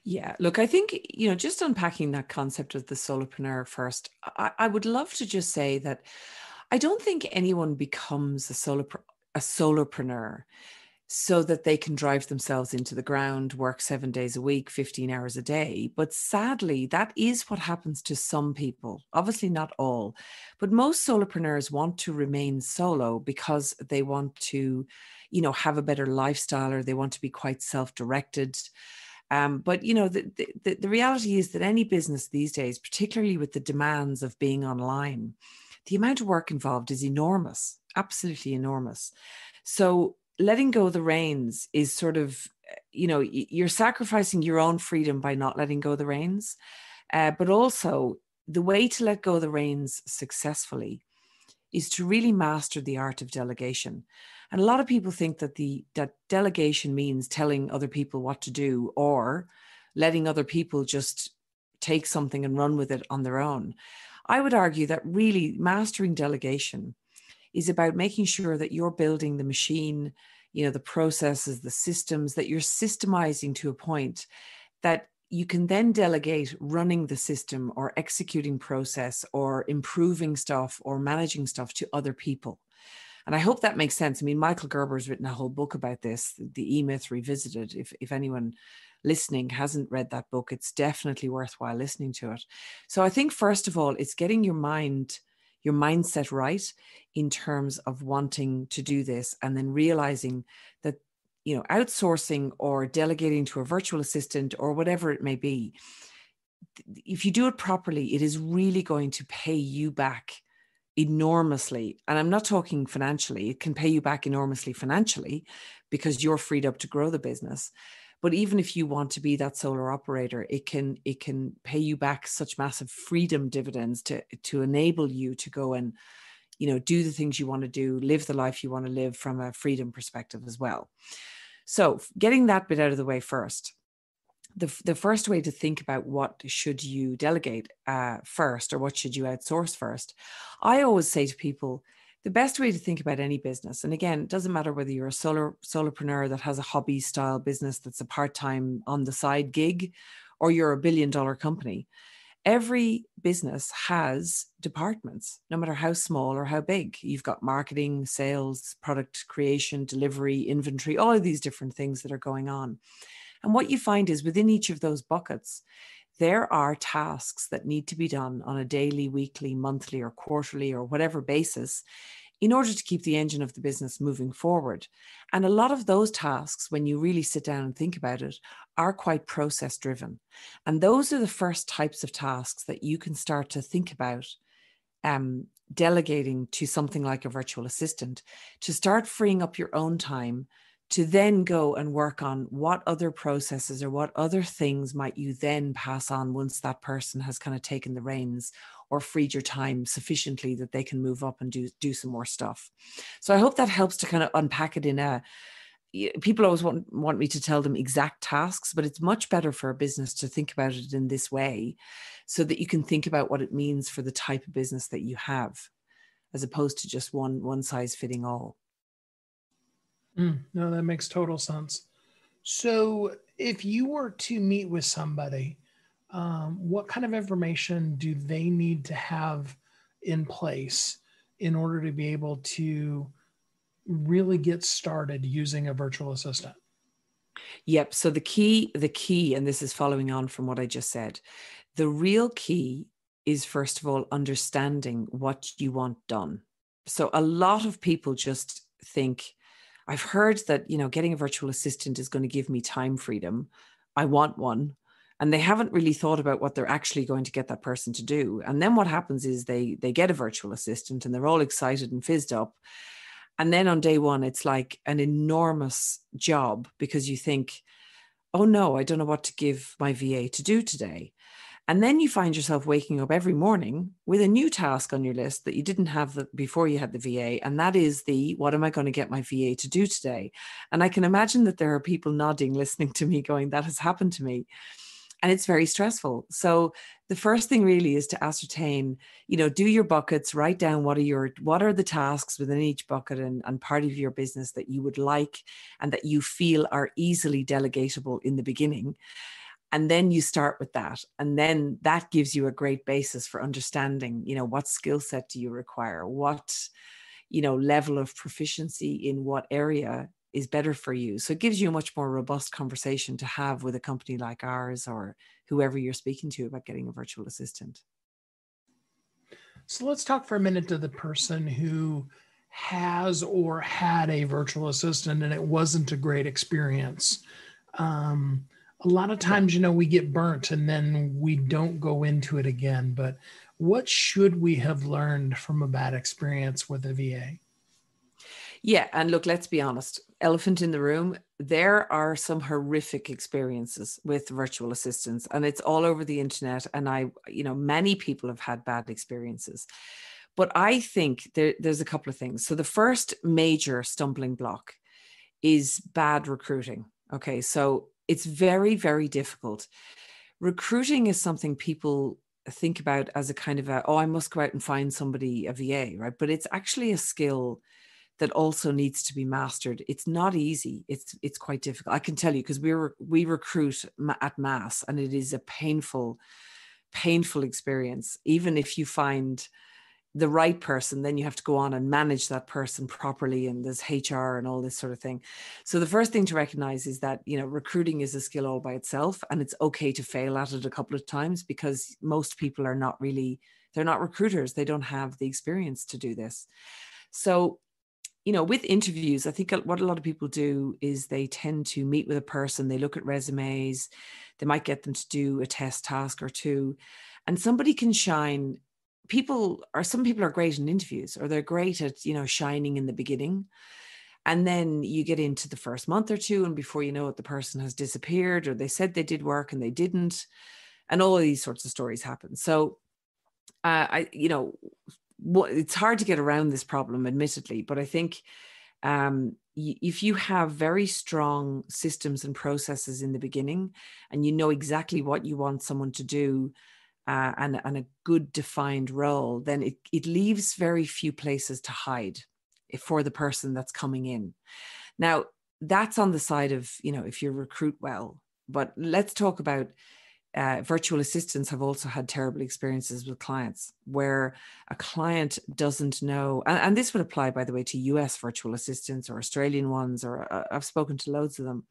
Speaker 7: Yeah, look, I think, just unpacking that concept of the solopreneur first, I would love to just say that I don't think anyone becomes a solopreneur so that they can drive themselves into the ground, work 7 days a week, 15 hours a day. But sadly, that is what happens to some people. Obviously not all, but most solopreneurs want to remain solo because they want to, have a better lifestyle, or they want to be quite self-directed. But you know, the reality is that any business these days, particularly with the demands of being online, the amount of work involved is enormous, absolutely enormous. So letting go of the reins is sort of, you know, you're sacrificing your own freedom by not letting go of the reins. But also the way to let go of the reins successfully is to really master the art of delegation. And a lot of people think that that delegation means telling other people what to do or letting other people just take something and run with it on their own. I would argue that really mastering delegation is about making sure that you're building the machine, you know, the processes, the systems, that you're systemizing to a point that you can then delegate running the system or executing process or improving stuff or managing stuff to other people. And I hope that makes sense. I mean, Michael Gerber's written a whole book about this, The E-Myth Revisited. If anyone listening hasn't read that book, it's definitely worthwhile listening to it. So I think, first of all, it's getting your mindset right in terms of wanting to do this, and then realizing that, you know, outsourcing or delegating to a virtual assistant or whatever it may be, if you do it properly, it is really going to pay you back enormously. And I'm not talking financially. It can pay you back enormously financially because you're freed up to grow the business. But even if you want to be that solo operator, it can pay you back such massive freedom dividends to enable you to go and, you know, do the things you want to do, live the life you want to live from a freedom perspective as well. So getting that bit out of the way first. The first way to think about what should you delegate first, or what should you outsource first, I always say to people, the best way to think about any business, and again, it doesn't matter whether you're a solopreneur that has a hobby style business that's a part-time on the side gig, or you're $1 billion company, every business has departments, no matter how small or how big. You've got marketing, sales, product creation, delivery, inventory, all of these different things that are going on. And what you find is within each of those buckets, there are tasks that need to be done on a daily, weekly, monthly, or quarterly, or whatever basis in order to keep the engine of the business moving forward. And a lot of those tasks, when you really sit down and think about it, are quite process driven. And those are the first types of tasks that you can start to think about delegating to something like a virtual assistant, to start freeing up your own time to then go and work on what other processes or what other things might you then pass on once that person has kind of taken the reins or freed your time sufficiently that they can move up and do some more stuff. So I hope that helps to kind of unpack it people always want me to tell them exact tasks, but it's much better for a business to think about it in this way so that you can think about what it means for the type of business that you have, as opposed to just one size fitting all.
Speaker 3: No, that makes total sense. So if you were to meet with somebody, what kind of information do they need to have in place in order to be able to really get started using a virtual assistant?
Speaker 7: Yep. So the key, and this is following on from what I just said, the real key is, first of all, understanding what you want done. So a lot of people just think, I've heard that, you know, getting a virtual assistant is going to give me time freedom. I want one. And they haven't really thought about what they're actually going to get that person to do. And then what happens is they get a virtual assistant and they're all excited and fizzed up. And then on day one, it's like an enormous job because you think, oh no, I don't know what to give my VA to do today. And then you find yourself waking up every morning with a new task on your list that you didn't have before you had the VA. And that is what am I going to get my VA to do today? And I can imagine that there are people nodding, listening to me going, that has happened to me. And it's very stressful. So the first thing really is to ascertain, you know, do your buckets, write down what are the tasks within each bucket and part of your business that you would like and that you feel are easily delegatable in the beginning. And then you start with that. And then that gives you a great basis for understanding, you know, what skill set do you require? What, you know, level of proficiency in what area is better for you. So it gives you a much more robust conversation to have with a company like ours or whoever you're speaking to about getting a virtual assistant.
Speaker 3: So let's talk for a minute to the person who has or had a virtual assistant and it wasn't a great experience. A lot of times, we get burnt and then we don't go into it again. But what should we have learned from a bad experience with a VA?
Speaker 7: Yeah. And look, let's be honest, elephant in the room, there are some horrific experiences with virtual assistants, and it's all over the internet. And many people have had bad experiences. But I think there's a couple of things. So the first major stumbling block is bad recruiting. Okay. So it's very, very difficult. Recruiting is something people think about as a kind of I must go out and find somebody, a VA, right? But it's actually a skill that also needs to be mastered. It's not easy. It's quite difficult. I can tell you, because we recruit at mass, and it is a painful experience. Even if you find the right person, then you have to go on and manage that person properly, and there's HR and all this sort of thing. So the first thing to recognize is that recruiting is a skill all by itself, and it's okay to fail at it a couple of times, because most people are not really, they're not recruiters. They don't have the experience to do this. So with interviews, I think what a lot of people do is they tend to meet with a person, they look at resumes, they might get them to do a test task or two, and somebody can shine. Some people are great in interviews, or they're great at, shining in the beginning. And then you get into the first month or two, and before you know it, the person has disappeared, or they said they did work and they didn't. And all of these sorts of stories happen. So, it's hard to get around this problem, admittedly, but I think if you have very strong systems and processes in the beginning, and you know exactly what you want someone to do, and a good defined role, then it leaves very few places to hide for the person that's coming in. Now, that's on the side of, if you recruit well. But let's talk about virtual assistants have also had terrible experiences with clients where a client doesn't know, and this would apply, by the way, to US virtual assistants or Australian ones, or I've spoken to loads of them,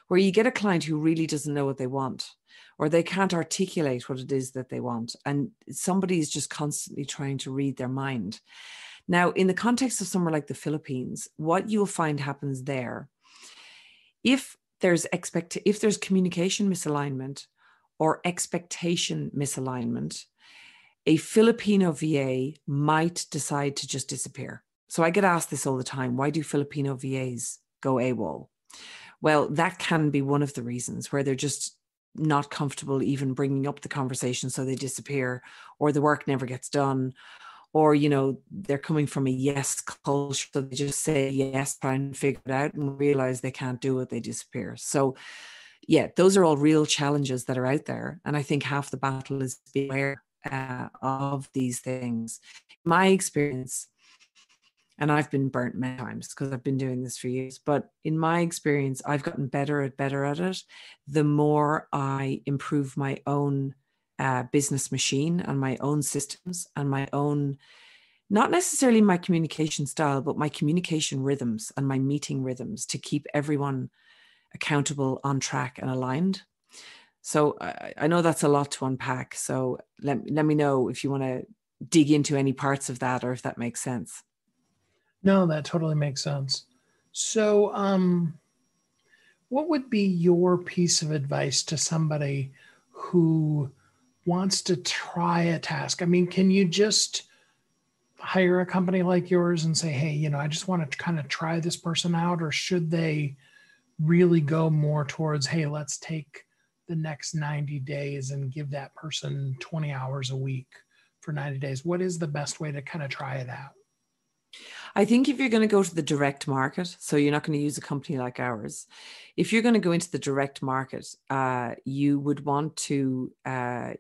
Speaker 7: where you get a client who really doesn't know what they want, or they can't articulate what it is that they want. And somebody is just constantly trying to read their mind. Now, in the context of somewhere like the Philippines, what you'll find happens there, if there's communication misalignment or expectation misalignment, a Filipino VA might decide to just disappear. So I get asked this all the time. Why do Filipino VAs go AWOL? Well, that can be one of the reasons, where they're just not comfortable even bringing up the conversation, so they disappear, or the work never gets done, or they're coming from a yes culture, so they just say yes, try and figure it out, and realize they can't do it, they disappear. So yeah, those are all real challenges that are out there, and I think half the battle is being aware of these things. My experience, and I've been burnt many times because I've been doing this for years, but in my experience, I've gotten better at it the more I improve my own business machine and my own systems and my own, not necessarily my communication style, but my communication rhythms and my meeting rhythms to keep everyone accountable, on track, and aligned. So I know that's a lot to unpack. So let me know if you want to dig into any parts of that, or if that makes sense.
Speaker 3: No, that totally makes sense. So what would be your piece of advice to somebody who wants to try a task? I mean, can you just hire a company like yours and say, hey, I just want to kind of try this person out? Or should they really go more towards, hey, let's take the next 90 days and give that person 20 hours a week for 90 days? What is the best way to kind of try it out?
Speaker 7: I think if you're going to go to the direct market, so you're not going to use a company like ours, if you're going to go into the direct market, you would want to,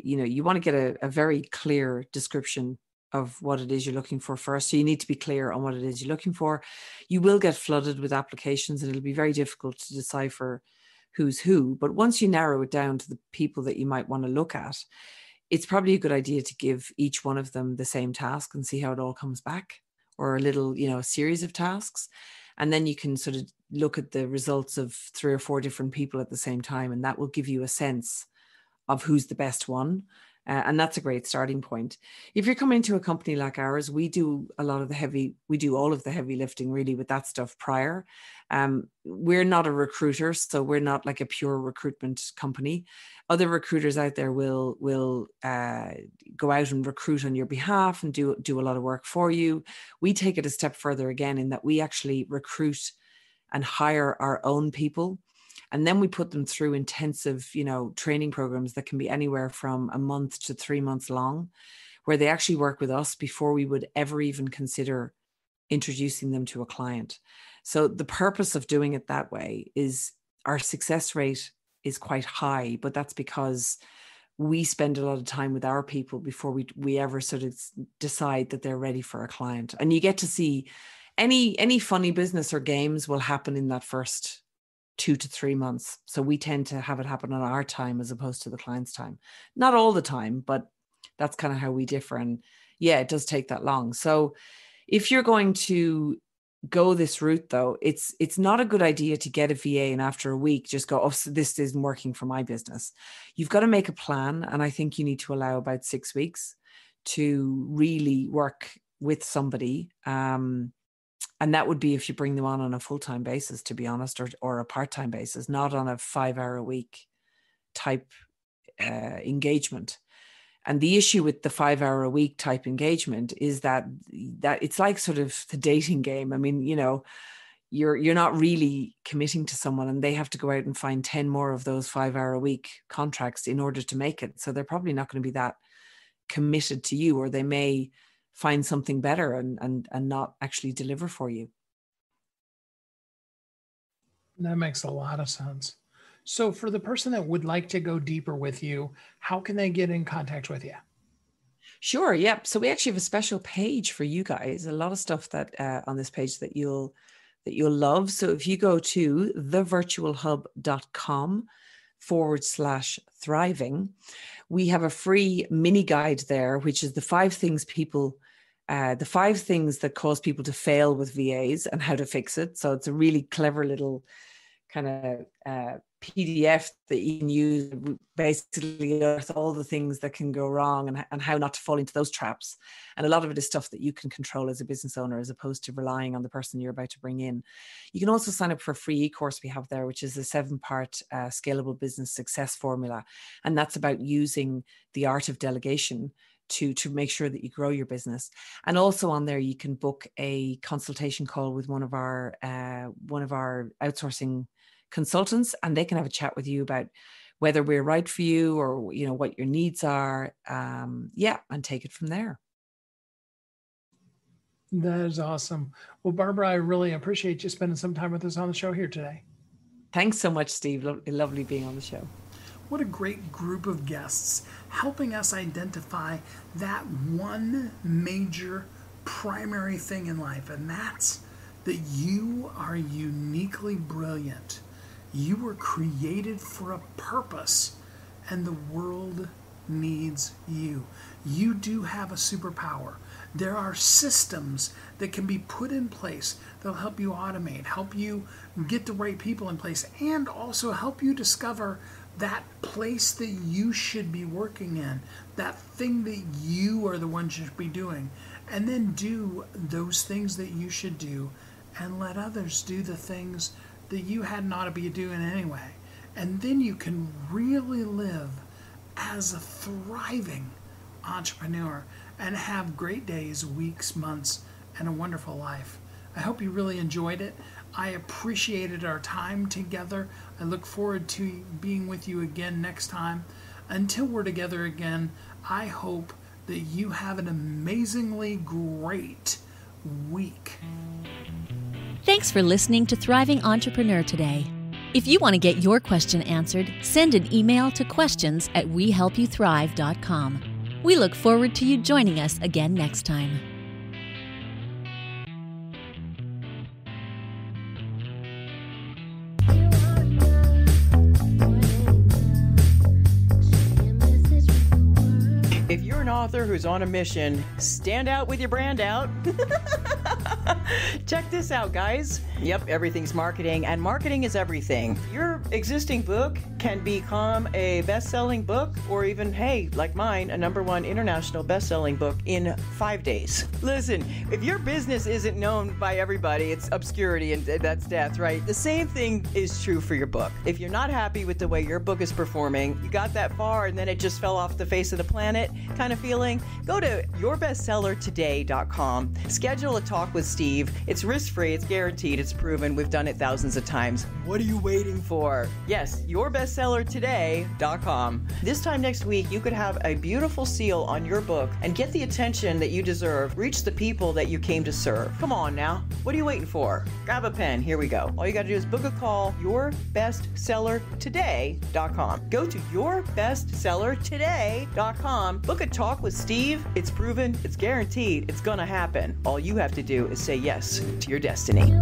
Speaker 7: you want to get a very clear description of what it is you're looking for first. So you need to be clear on what it is you're looking for. You will get flooded with applications, and it'll be very difficult to decipher who's who. But once you narrow it down to the people that you might want to look at, it's probably a good idea to give each one of them the same task and see how it all comes back, or a little, series of tasks. And then you can sort of look at the results of 3 or 4 different people at the same time. And that will give you a sense of who's the best one. And that's a great starting point. If you're coming to a company like ours, we do all of the heavy lifting really with that stuff prior. We're not a recruiter, so we're not like a pure recruitment company. Other recruiters out there will go out and recruit on your behalf and do a lot of work for you. We take it a step further again in that we actually recruit and hire our own people. And then we put them through intensive, training programs that can be anywhere from a month to 3 months long, where they actually work with us before we would ever even consider introducing them to a client. So the purpose of doing it that way is our success rate is quite high, but that's because we spend a lot of time with our people before we ever sort of decide that they're ready for a client. And you get to see any funny business or games will happen in that first 2 to 3 months. So we tend to have it happen on our time as opposed to the client's time. Not all the time, but that's kind of how we differ. And yeah, it does take that long. So if you're going to go this route though, it's not a good idea to get a VA and after a week just go, oh, so this isn't working for my business. You've got to make a plan. And I think you need to allow about 6 weeks to really work with somebody. And that would be if you bring them on a full-time basis, to be honest, or a part-time basis, not on a 5-hour-a-week type engagement. And the issue with the 5-hour-a-week type engagement is that it's like sort of the dating game. I mean, you're not really committing to someone, and they have to go out and find 10 more of those 5-hour-a-week contracts in order to make it. So they're probably not going to be that committed to you, or they may find something better and not actually deliver for you.
Speaker 3: That makes a lot of sense. So for the person that would like to go deeper with you, how can they get in contact with you?
Speaker 7: Sure. Yep. So we actually have a special page for you guys, a lot of stuff that on this page that you'll love. So if you go to thevirtualhub.com/thriving, we have a free mini guide there, which is the 5 things that cause people to fail with VAs and how to fix it. So it's a really clever little kind of PDF that you can use, basically with all the things that can go wrong and how not to fall into those traps. And a lot of it is stuff that you can control as a business owner, as opposed to relying on the person you're about to bring in. You can also sign up for a free e-course we have there, which is a 7-part scalable business success formula. And that's about using the art of delegation to make sure that you grow your business. And also on there, you can book a consultation call with one of our outsourcing consultants, and they can have a chat with you about whether we're right for you or what your needs are. And take it from there.
Speaker 3: That is awesome. Well, Barbara, I really appreciate you spending some time with us on the show here today.
Speaker 7: Thanks so much, Steve. Lovely being on the show.
Speaker 2: What a great group of guests, helping us identify that one major primary thing in life, and that's that you are uniquely brilliant. You were created for a purpose, and the world needs you. You do have a superpower. There are systems that can be put in place that'll help you automate, help you get the right people in place, and also help you discover that place that you should be working in, that thing that you are the one should be doing, and then do those things that you should do and let others do the things that you hadn't ought to be doing anyway. And then you can really live as a thriving entrepreneur and have great days, weeks, months, and a wonderful life. I hope you really enjoyed it. I appreciated our time together. I look forward to being with you again next time. Until we're together again, I hope that you have an amazingly great week.
Speaker 1: Thanks for listening to Thriving Entrepreneur today. If you want to get your question answered, send an email to questions@wehelpyouthrive.com. We look forward to you joining us again next time.
Speaker 5: If you're an author who's on a mission, stand out with your brand out. Check this out, guys. Yep, everything's marketing, and marketing is everything. Your existing book can become a best-selling book, or even, hey, like mine, a #1 international best-selling book in 5 days. Listen, if your business isn't known by everybody, it's obscurity, and that's death, right? The same thing is true for your book. If you're not happy with the way your book is performing, you got that far and then it just fell off the face of the planet kind of feeling, go to yourbestsellertoday.com. Schedule a talk with Steve. It's risk-free, it's guaranteed, it's proven. We've done it thousands of times. What are you waiting for? Yes, yourbestsellertoday.com. This time next week, you could have a beautiful seal on your book and get the attention that you deserve. Reach the people that you came to serve. Come on now. What are you waiting for? Grab a pen. Here we go. All you got to do is book a call, yourbestsellertoday.com. Go to yourbestsellertoday.com. Book a talk with Steve. It's proven, it's guaranteed, it's going to happen. All you have to do is say yes to your destiny.